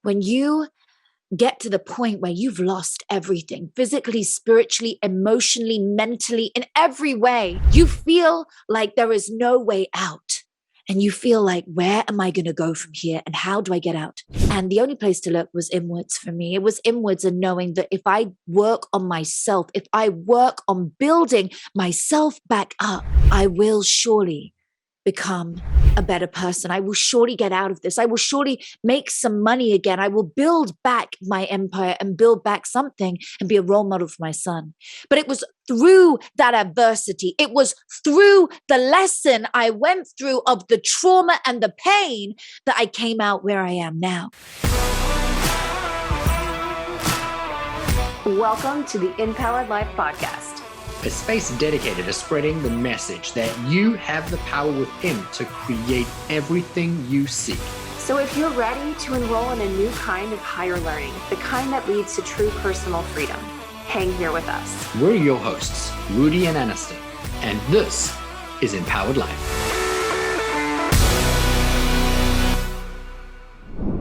When you get to the point where you've lost everything, physically, spiritually, emotionally, mentally, in every way, you feel like there is no way out. And you feel like, where am I going to go from here? And how do I get out? And the only place to look was inwards for me. It was inwards, and knowing that if I work on myself, if I work on building myself back up, I will surely become a better person. I will surely get out of this. I will surely make some money again. I will build back my empire and build back something and be a role model for my son. But it was through that adversity, it was through the lesson I went through of the trauma and the pain that I came out where I am now. Welcome to the Empowered Life Podcast, a space dedicated to spreading the message that you have the power within to create everything you seek. So if you're ready to enroll in a new kind of higher learning, the kind that leads to true personal freedom, hang here with us. We're your hosts, Rudi and Aniston, and this is Empowered Life.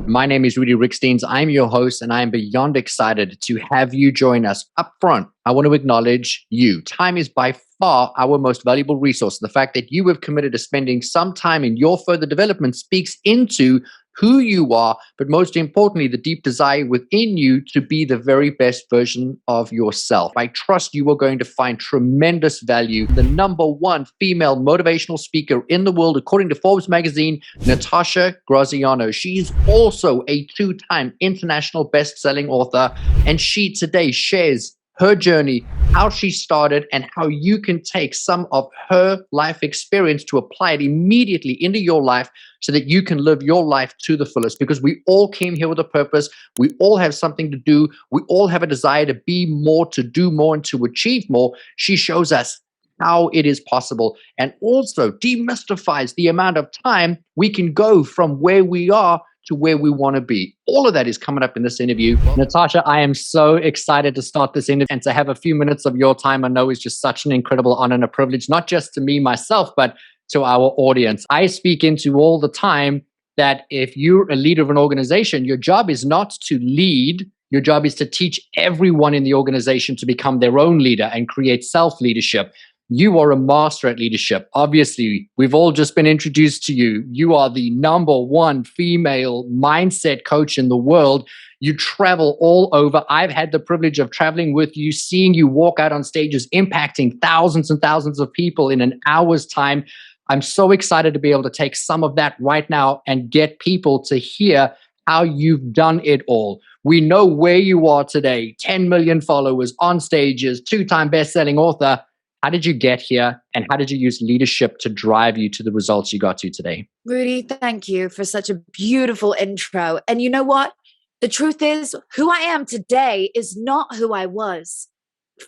My name is Rudi Ricksteins. I'm your host, and I am beyond excited to have you join us. Up front, I want to acknowledge you. Time is by far our most valuable resource. The fact that you have committed to spending some time in your further development speaks into who you are, but most importantly, the deep desire within you to be the very best version of yourself. I trust you are going to find tremendous value. The #1 female motivational speaker in the world, according to Forbes magazine, Natasha Graziano. She's also a 2-time international best-selling author, and she today shares her journey, how she started, and how you can take some of her life experience to apply it immediately into your life so that you can live your life to the fullest. Because we all came here with a purpose. We all have something to do. We all have a desire to be more, to do more, and to achieve more. She shows us how it is possible and also demystifies the amount of time we can go from where we are to where we want to be. All of that is coming up in this interview. Natasha, I am so excited to start this interview, and to have a few minutes of your time, I know is just such an incredible honor and a privilege, not just to me, myself, but to our audience. I speak into all the time that if you're a leader of an organization, your job is not to lead. Your job is to teach everyone in the organization to become their own leader and create self-leadership. You are a master at leadership. Obviously, we've all just been introduced to you. You are the #1 female mindset coach in the world. You travel all over. I've had the privilege of traveling with you, seeing you walk out on stages, impacting thousands and thousands of people in an hour's time. I'm so excited to be able to take some of that right now and get people to hear how you've done it all. We know where you are today, 10 million followers on stages, 2-time best-selling author. How did you get here, and how did you use leadership to drive you to the results you got to today? Rudi, thank you for such a beautiful intro. And you know what? The truth is, who I am today is not who I was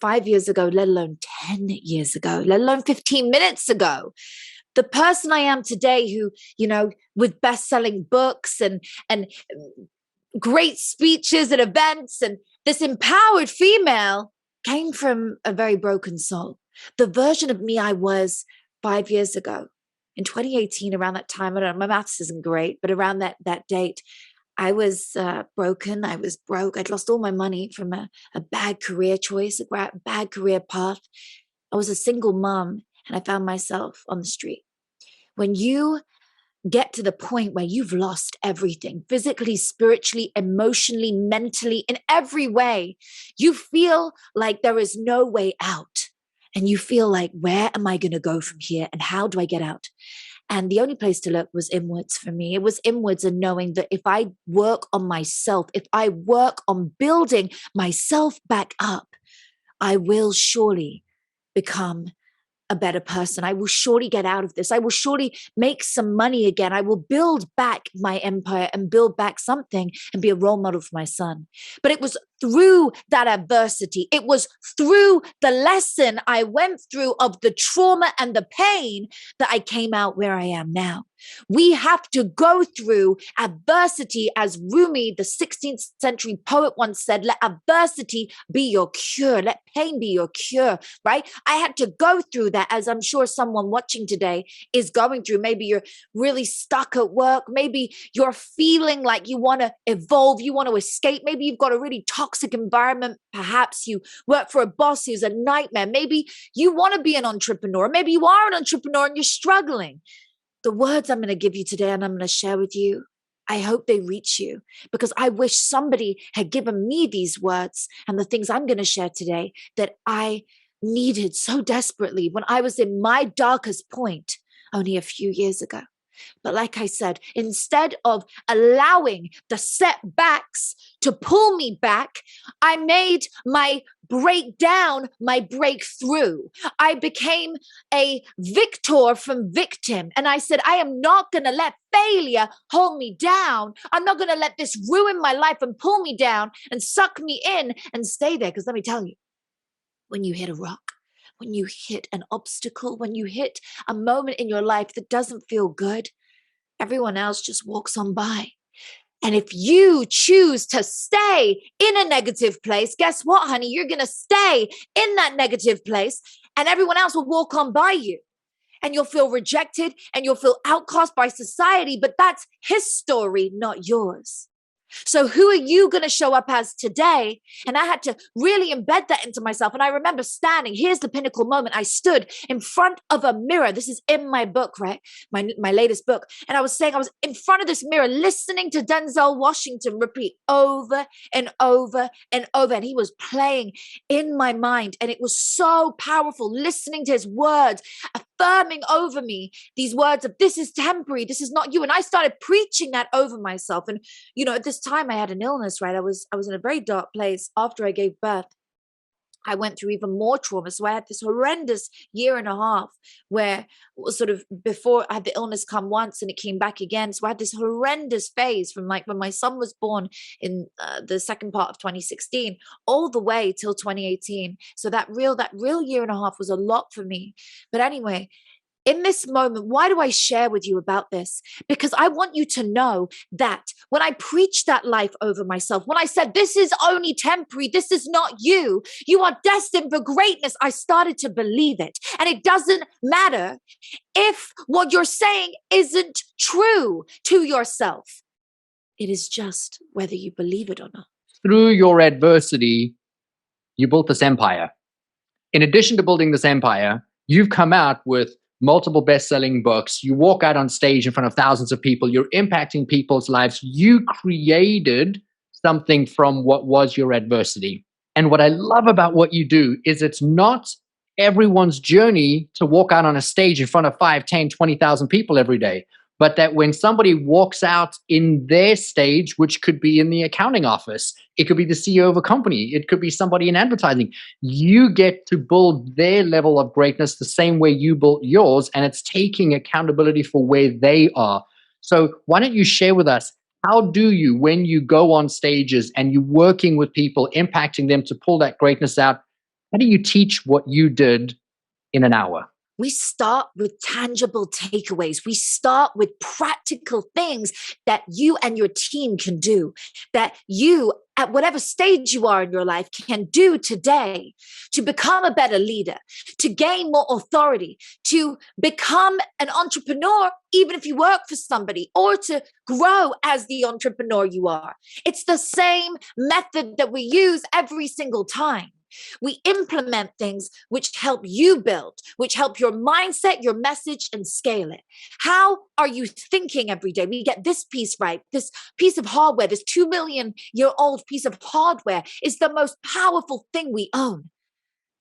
5 years ago, let alone 10 years ago, let alone 15 minutes ago. The person I am today who, with best-selling books and great speeches at events, and this empowered female came from a very broken soul. The version of me I was 5 years ago, in 2018, around that time, I don't know, my maths isn't great, but around that date, I was broken. I was broke. I'd lost all my money from a bad career choice, a bad career path. I was a single mom, and I found myself on the street. When you get to the point where you've lost everything, physically, spiritually, emotionally, mentally, in every way, you feel like there is no way out. And you feel like, where am I going to go from here? And how do I get out? And the only place to look was inwards for me. It was inwards, and knowing that if I work on myself, if I work on building myself back up, I will surely become a better person. I will surely get out of this. I will surely make some money again. I will build back my empire and build back something and be a role model for my son. But it was through that adversity. It was through the lesson I went through of the trauma and the pain that I came out where I am now. We have to go through adversity, as Rumi, the 16th century poet, once said, let adversity be your cure. Let pain be your cure, right? I had to go through that, as I'm sure someone watching today is going through. Maybe you're really stuck at work. Maybe you're feeling like you want to evolve, you want to escape. Maybe you've got a really toxic environment. Perhaps you work for a boss who's a nightmare. Maybe you want to be an entrepreneur. Maybe you are an entrepreneur and you're struggling. The words I'm going to give you today and I'm going to share with you, I hope they reach you, because I wish somebody had given me these words and the things I'm going to share today that I needed so desperately when I was in my darkest point only a few years ago. But like I said, instead of allowing the setbacks to pull me back, I made my breakdown my breakthrough. I became a victor from victim. And I said, I am not going to let failure hold me down. I'm not going to let this ruin my life and pull me down and suck me in and stay there. Because let me tell you, when you hit a rock, when you hit an obstacle, when you hit a moment in your life that doesn't feel good, everyone else just walks on by. And if you choose to stay in a negative place, guess what, honey? You're going to stay in that negative place and everyone else will walk on by you. And you'll feel rejected and you'll feel outcast by society, but that's his story, not yours. So who are you going to show up as today? And I had to really embed that into myself. And I remember standing, here's the pinnacle moment. I stood in front of a mirror. This is in my book, right? My latest book. And I was saying, I was in front of this mirror, listening to Denzel Washington repeat over and over and over. And he was playing in my mind. And it was so powerful, listening to his words, affirming over me these words of, this is temporary, this is not you. And I started preaching that over myself. And, you know, at this time I had an illness, right? I was in a very dark place after I gave birth. I went through even more trauma. So I had this horrendous year and a half where sort of before I had the illness come once and it came back again. So I had this horrendous phase from like when my son was born in the second part of 2016 all the way till 2018. So that real year and a half was a lot for me. But anyway, in this moment, why do I share with you about this? Because I want you to know that when I preached that life over myself, when I said, this is only temporary, this is not you, you are destined for greatness, I started to believe it. And it doesn't matter if what you're saying isn't true to yourself. It is just whether you believe it or not. Through your adversity, you built this empire. In addition to building this empire, you've come out with multiple best-selling books. You walk out on stage in front of thousands of people. You're impacting people's lives. You created something from what was your adversity. And what I love about what you do is it's not everyone's journey to walk out on a stage in front of 5, 10, 20,000 people every day. But that when somebody walks out in their stage, which could be in the accounting office, it could be the CEO of a company, it could be somebody in advertising, you get to build their level of greatness the same way you built yours, and it's taking accountability for where they are. So why don't you share with us, how do you, when you go on stages and you're working with people, impacting them to pull that greatness out, how do you teach what you did in an hour? We start with tangible takeaways. We start with practical things that you and your team can do, that you, at whatever stage you are in your life, can do today to become a better leader, to gain more authority, to become an entrepreneur, even if you work for somebody, or to grow as the entrepreneur you are. It's the same method that we use every single time. We implement things which help you build, which help your mindset, your message, and scale it. How are you thinking every day? We get this piece right. This piece of hardware, this 2 million year old piece of hardware is the most powerful thing we own.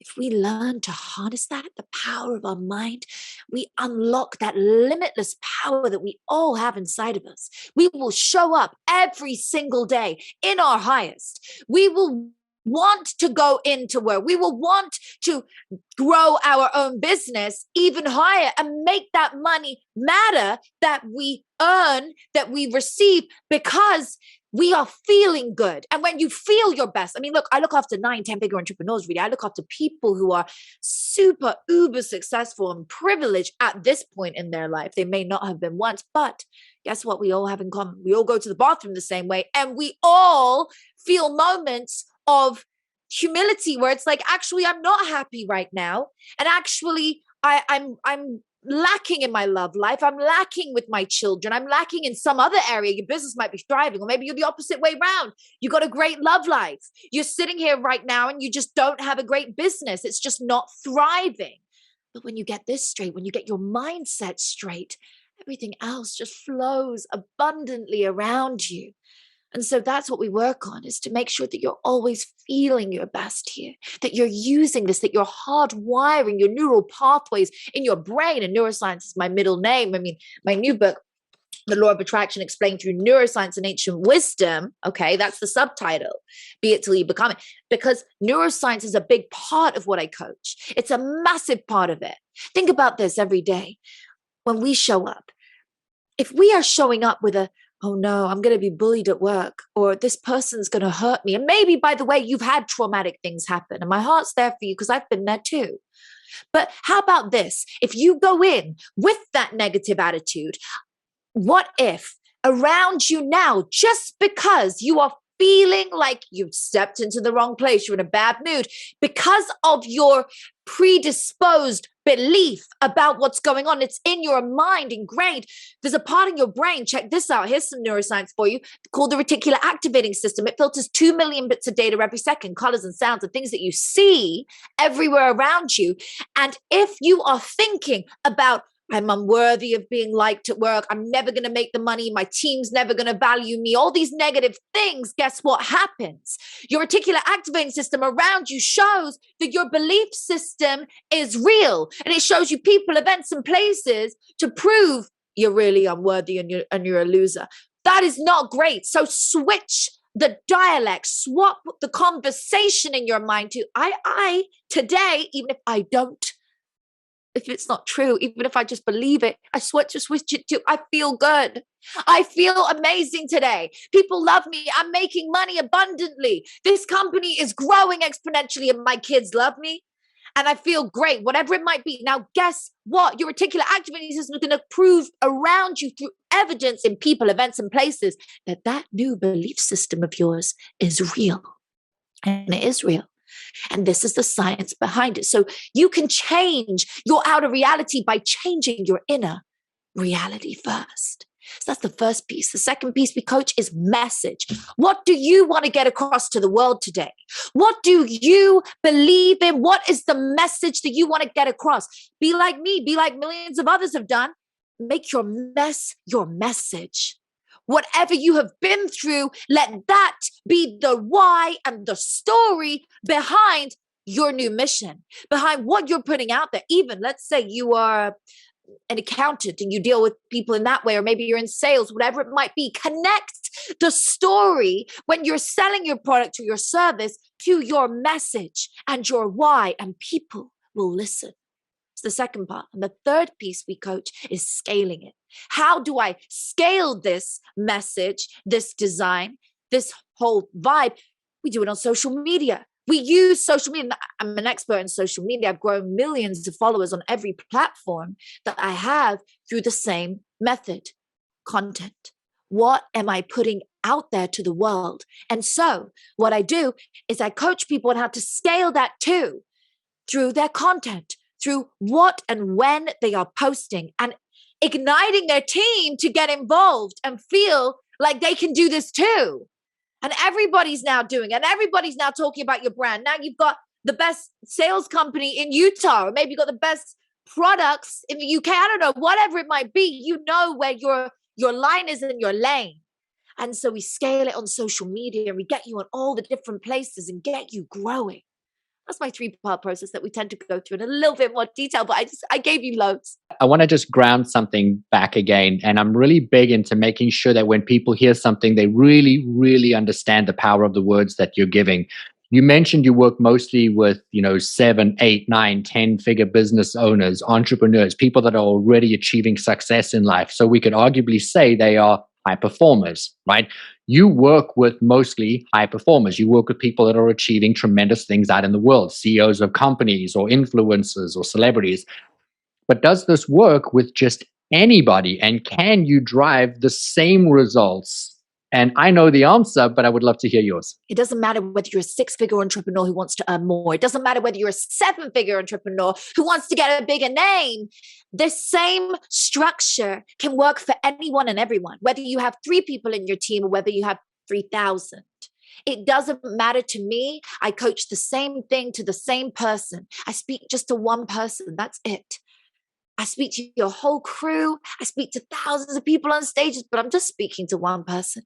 If we learn to harness that, the power of our mind, we unlock that limitless power that we all have inside of us. We will show up every single day in our highest. We will want to go into work. We will want to grow our own business even higher and make that money matter that we earn, that we receive, because we are feeling good. And when you feel your best, I mean, look, I look after 9, 10 figure entrepreneurs, really. I look after people who are super, uber successful and privileged at this point in their life. They may not have been once, but guess what? We all have in common. We all go to the bathroom the same way. And we all feel moments of humility where it's like, actually, I'm not happy right now. And actually, I'm lacking in my love life. I'm lacking with my children. I'm lacking in some other area. Your business might be thriving, or maybe you're the opposite way around. You got a great love life. You're sitting here right now and you just don't have a great business. It's just not thriving. But when you get this straight, when you get your mindset straight, everything else just flows abundantly around you. And so that's what we work on, is to make sure that you're always feeling your best here, that you're using this, that you're hardwiring your neural pathways in your brain. And neuroscience is my middle name. I mean, my new book, The Law of Attraction Explained Through Neuroscience and Ancient Wisdom. Okay, that's the subtitle. Be it till you become it. Because neuroscience is a big part of what I coach. It's a massive part of it. Think about this every day. When we show up, if we are showing up with a, oh no, I'm going to be bullied at work, or this person's going to hurt me. And maybe, by the way, you've had traumatic things happen, and my heart's there for you because I've been there too. But how about this? If you go in with that negative attitude, what if around you now, just because you are feeling like you've stepped into the wrong place, you're in a bad mood, because of your predisposed belief about what's going on, it's in your mind ingrained. There's a part in your brain, check this out, here's some neuroscience for you, called the reticular activating system. It filters 2 million bits of data every second, colors and sounds and things that you see everywhere around you. And if you are thinking about, I'm unworthy of being liked at work, I'm never going to make the money, my team's never going to value me, all these negative things, guess what happens? Your reticular activating system around you shows that your belief system is real. And it shows you people, events, and places to prove you're really unworthy and you're a loser. That is not great. So switch the dialect, swap the conversation in your mind to I today, even if I don't, if it's not true, even if I just believe it, I switch it to, I feel good. I feel amazing today. People love me. I'm making money abundantly. This company is growing exponentially and my kids love me. And I feel great, whatever it might be. Now, guess what? Your reticular activating system is going to prove around you through evidence in people, events, and places that that new belief system of yours is real. And it is real. And this is the science behind it. So you can change your outer reality by changing your inner reality first. So that's the first piece. The second piece we coach is message. What do you want to get across to the world today? What do you believe in? What is the message that you want to get across? Be like me, be like millions of others have done. Make your mess your message. Whatever you have been through, let that be the why and the story behind your new mission, behind what you're putting out there. Even let's say you are an accountant and you deal with people in that way, or maybe you're in sales, whatever it might be. Connect the story when you're selling your product or your service to your message and your why, and people will listen. It's the second part. And the third piece we coach is scaling it. How do I scale this message, this design, this whole vibe? We do it on social media. We use social media. I'm an expert in social media. I've grown millions of followers on every platform that I have through the same method. Content. What am I putting out there to the world? And so what I do is I coach people on how to scale that too, through their content, through what and when they are posting, and igniting their team to get involved and feel like they can do this too. And everybody's now doing it. And everybody's now talking about your brand. Now you've got the best sales company in Utah, or maybe you've got the best products in the UK. I don't know, whatever it might be, you know where your line is in your lane. And so we scale it on social media and we get you on all the different places and get you growing. That's my 3-part process that we tend to go through in a little bit more detail, but I gave you loads. I want to just ground something back again. And I'm really big into making sure that when people hear something, they really, really understand the power of the words that you're giving. You mentioned you work mostly with, 7, 8, 9, 10-figure business owners, entrepreneurs, people that are already achieving success in life. So we could arguably say they are high performers, right? You work with mostly high performers. You work with people that are achieving tremendous things out in the world, CEOs of companies or influencers or celebrities. But does this work with just anybody? And can you drive the same results? And I know the answer, but I would love to hear yours. It doesn't matter whether you're a six-figure entrepreneur who wants to earn more. It doesn't matter whether you're a seven-figure entrepreneur who wants to get a bigger name. The same structure can work for anyone and everyone, whether you have 3 people in your team or whether you have 3,000. It doesn't matter to me. I coach the same thing to the same person. I speak just to one person. That's it. I speak to your whole crew. I speak to thousands of people on stages, but I'm just speaking to one person.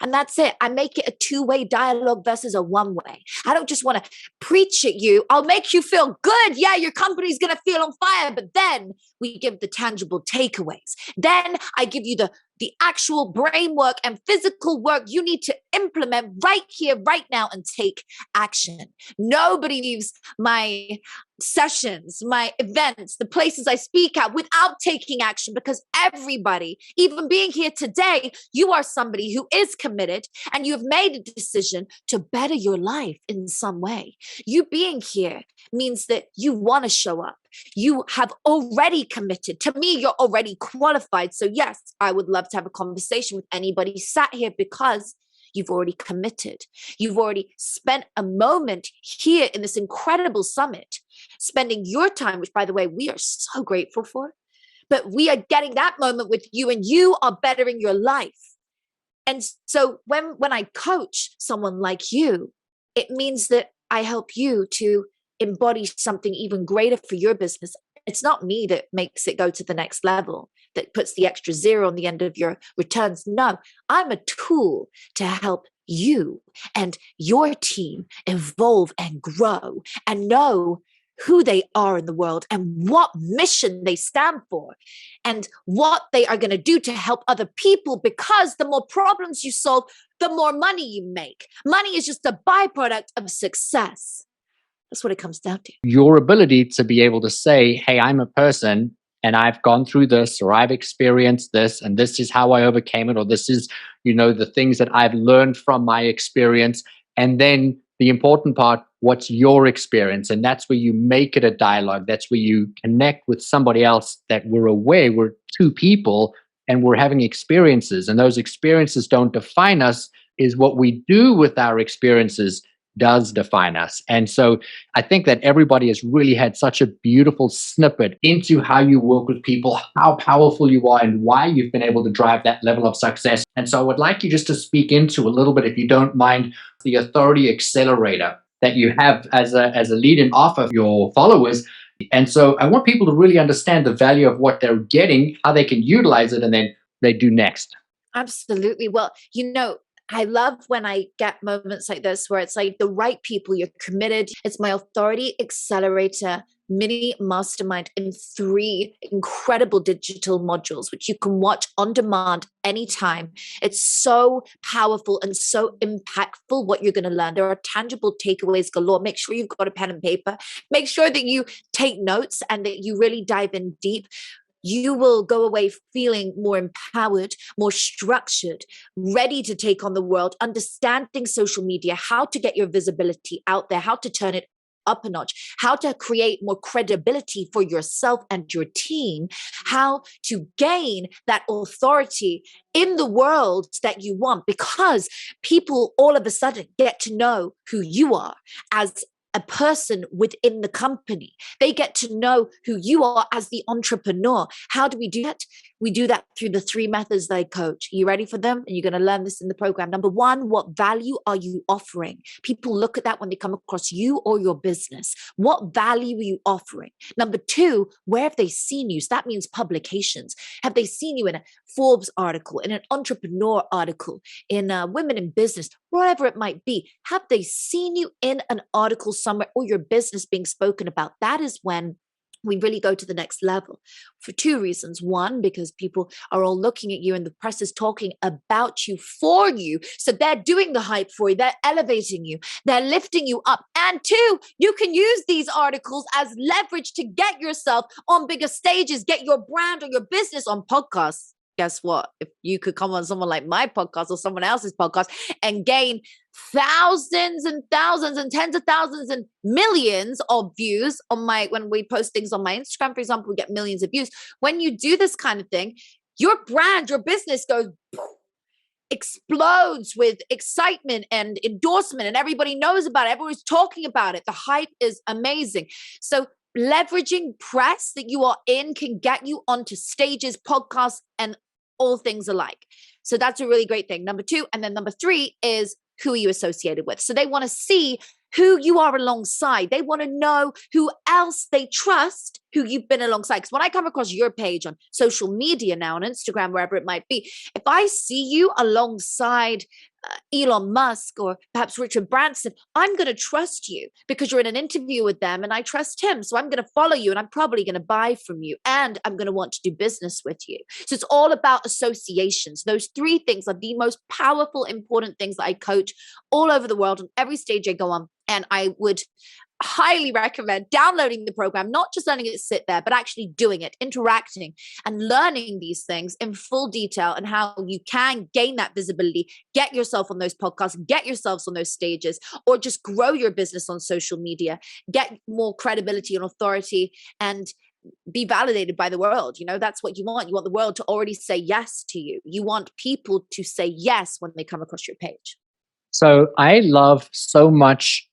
And that's it. I make it a two-way dialogue versus a one-way. I don't just want to preach at you. I'll make you feel good. Yeah, your company's going to feel on fire. But then we give the tangible takeaways. Then I give you the actual brain work and physical work you need to implement right here, right now, and take action. Nobody leaves my sessions, my events, the places I speak at without taking action, because everybody, even being here today, you are somebody who is committed and you have made a decision to better your life in some way. You being here means that you want to show up. You have already committed. To me, you're already qualified. So yes, I would love to have a conversation with anybody sat here, because you've already committed. You've already spent a moment here in this incredible summit, spending your time, which, by the way, we are so grateful for. But we are getting that moment with you, and you are bettering your life. And so when I coach someone like you, it means that I help you to embody something even greater for your business. It's not me that makes it go to the next level, that puts the extra zero on the end of your returns. No, I'm a tool to help you and your team evolve and grow and know who they are in the world and what mission they stand for and what they are going to do to help other people, because the more problems you solve, the more money you make. Money is just a byproduct of success. That's what it comes down to. Your ability to be able to say, hey, I'm a person and I've gone through this, or I've experienced this, and this is how I overcame it, or this is, the things that I've learned from my experience. And then the important part, what's your experience? And that's where you make it a dialogue. That's where you connect with somebody else, that we're aware we're two people and we're having experiences. And those experiences don't define us, is what we do with our experiences does define us. And so I think that everybody has really had such a beautiful snippet into how you work with people, how powerful you are, and why you've been able to drive that level of success. And so I would like you just to speak into a little bit, if you don't mind, the authority accelerator that you have as a lead-in offer of your followers. And so I want people to really understand the value of what they're getting, how they can utilize it, and then they do next. Absolutely. Well, I love when I get moments like this where it's like the right people, you're committed. It's my authority accelerator mini mastermind in 3 incredible digital modules, which you can watch on demand anytime. It's so powerful and so impactful what you're going to learn. There are tangible takeaways galore. Make sure you've got a pen and paper. Make sure that you take notes and that you really dive in deep. You will go away feeling more empowered, more structured, ready to take on the world, understanding social media, how to get your visibility out there, how to turn it up a notch, how to create more credibility for yourself and your team, how to gain that authority in the world that you want, because people all of a sudden get to know who you are as a person within the company. They get to know who you are as the entrepreneur. How do we do that? We do that through the 3 methods that I coach. Are you ready for them? And you're going to learn this in the program. Number 1, what value are you offering? People look at that when they come across you or your business. What value are you offering? Number 2, where have they seen you? So that means publications. Have they seen you in a Forbes article, in an entrepreneur article, in Women in Business, whatever it might be? Have they seen you in an article somewhere or your business being spoken about? That is when we really go to the next level, for 2 reasons. 1, because people are all looking at you and the press is talking about you for you. So they're doing the hype for you. They're elevating you. They're lifting you up. And 2, you can use these articles as leverage to get yourself on bigger stages, get your brand or your business on podcasts. guess what? If you could come on someone like my podcast or someone else's podcast and gain thousands and thousands and tens of thousands and millions of views on when we post things on my Instagram, for example, we get millions of views. When you do this kind of thing, your brand, your business goes explodes with excitement and endorsement, and everybody knows about it. Everyone's talking about it. The hype is amazing. So leveraging press that you are in can get you onto stages, podcasts, and all things alike. So that's a really great thing. Number 2. And then number 3 is who are you associated with? So they want to see who you are alongside. They want to know who else they trust, who you've been alongside. Because when I come across your page on social media now, on Instagram, wherever it might be, if I see you alongside Elon Musk or perhaps Richard Branson, I'm going to trust you because you're in an interview with them and I trust him. So I'm going to follow you and I'm probably going to buy from you and I'm going to want to do business with you. So it's all about associations. Those 3 things are the most powerful, important things that I coach all over the world on every stage I go on. And I would highly recommend downloading the program, not just letting it sit there, but actually doing it, interacting and learning these things in full detail and how you can gain that visibility, get yourself on those podcasts, get yourselves on those stages, or just grow your business on social media, get more credibility and authority and be validated by the world. You know, that's what you want. You want the world to already say yes to you. You want people to say yes when they come across your page. So I love so much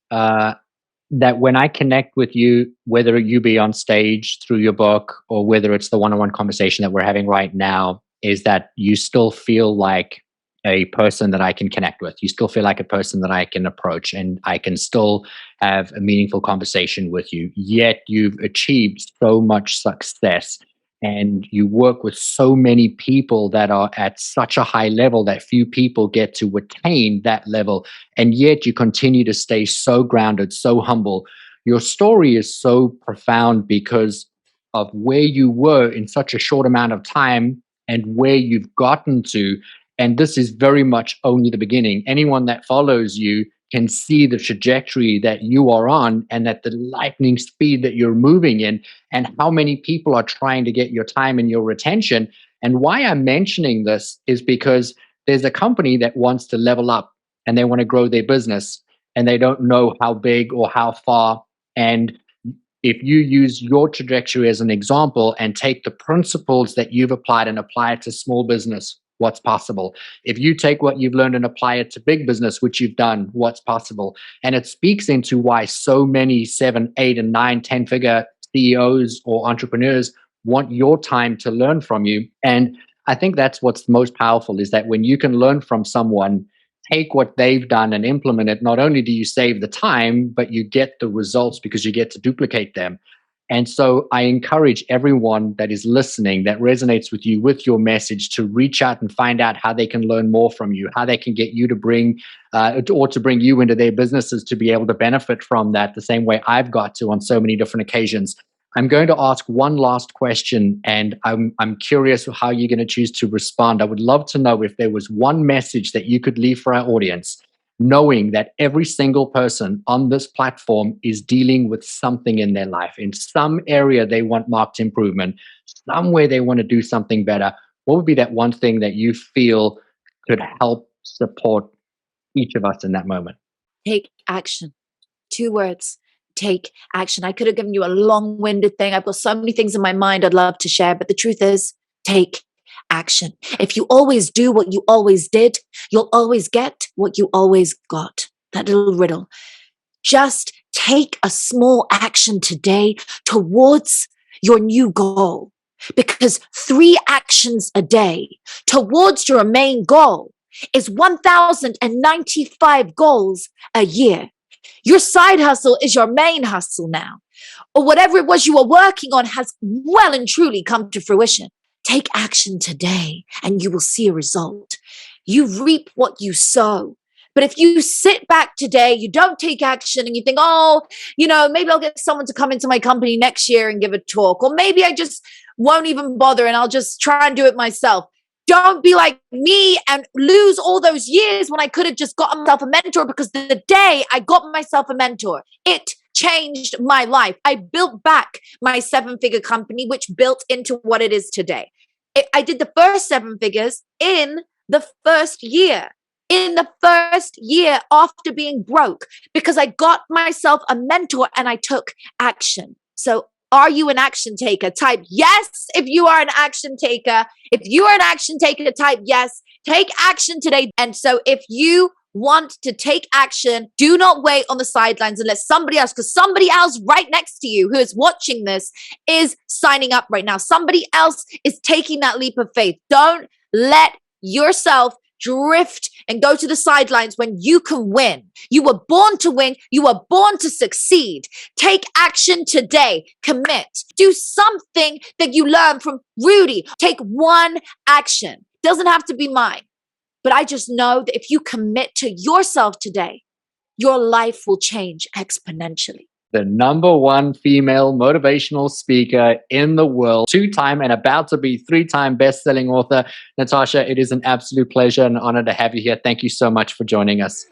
that when I connect with you, whether you be on stage through your book or whether it's the one-on-one conversation that we're having right now, is that you still feel like a person that I can connect with. You still feel like a person that I can approach and I can still have a meaningful conversation with you. Yet you've achieved so much success and you work with so many people that are at such a high level that few people get to attain that level. And yet you continue to stay so grounded, so humble. Your story is so profound because of where you were in such a short amount of time and where you've gotten to. And this is very much only the beginning. Anyone that follows you can see the trajectory that you are on and that the lightning speed that you're moving in and how many people are trying to get your time and your attention. And why I'm mentioning this is because there's a company that wants to level up and they want to grow their business and they don't know how big or how far. And if you use your trajectory as an example and take the principles that you've applied and apply it to small business, what's possible? If you take what you've learned and apply it to big business, which you've done, what's possible? And it speaks into why so many 7, 8, and 9, 10-figure CEOs or entrepreneurs want your time to learn from you. And I think that's what's most powerful is that when you can learn from someone, take what they've done and implement it, not only do you save the time, but you get the results because you get to duplicate them. And so I encourage everyone that is listening, that resonates with you, with your message, to reach out and find out how they can learn more from you, how they can get you to bring, or to bring you into their businesses to be able to benefit from that the same way I've got to on so many different occasions. I'm going to ask one last question, and I'm curious how you're going to choose to respond. I would love to know if there was one message that you could leave for our audience, knowing that every single person on this platform is dealing with something in their life. In some area, they want marked improvement. Somewhere they want to do something better. What would be that one thing that you feel could help support each of us in that moment? Take action. 2 words. Take action. I could have given you a long-winded thing. I've got so many things in my mind I'd love to share, but the truth is, take action. If you always do what you always did, you'll always get what you always got. That little riddle. Just take a small action today towards your new goal, because 3 actions a day towards your main goal is 1,095 goals a year. Your side hustle is your main hustle now, or whatever it was you were working on has well and truly come to fruition. Take action today and you will see a result. You reap what you sow. But if you sit back today, you don't take action and you think, oh, maybe I'll get someone to come into my company next year and give a talk, or maybe I just won't even bother and I'll just try and do it myself. Don't be like me and lose all those years when I could have just gotten myself a mentor, because the day I got myself a mentor, it changed my life. I built back my 7-figure company, which built into what it is today. I did the first 7 figures in the first year. In the first year after being broke, because I got myself a mentor and I took action. So are you an action taker? Type yes if you are an action taker. If you are an action taker, type yes. Take action today. And so if you want to take action, do not wait on the sidelines and let somebody else, because somebody else right next to you who is watching this is signing up right now. Somebody else is taking that leap of faith. Don't let yourself drift and go to the sidelines when you can win. You were born to win. You were born to succeed. Take action today. Commit. Do something that you learned from Rudi. Take one action. Doesn't have to be mine. But I just know that if you commit to yourself today, your life will change exponentially. The #1 female motivational speaker in the world, 2-time and about to be 3-time best-selling author. Natasha, it is an absolute pleasure and honor to have you here. Thank you so much for joining us.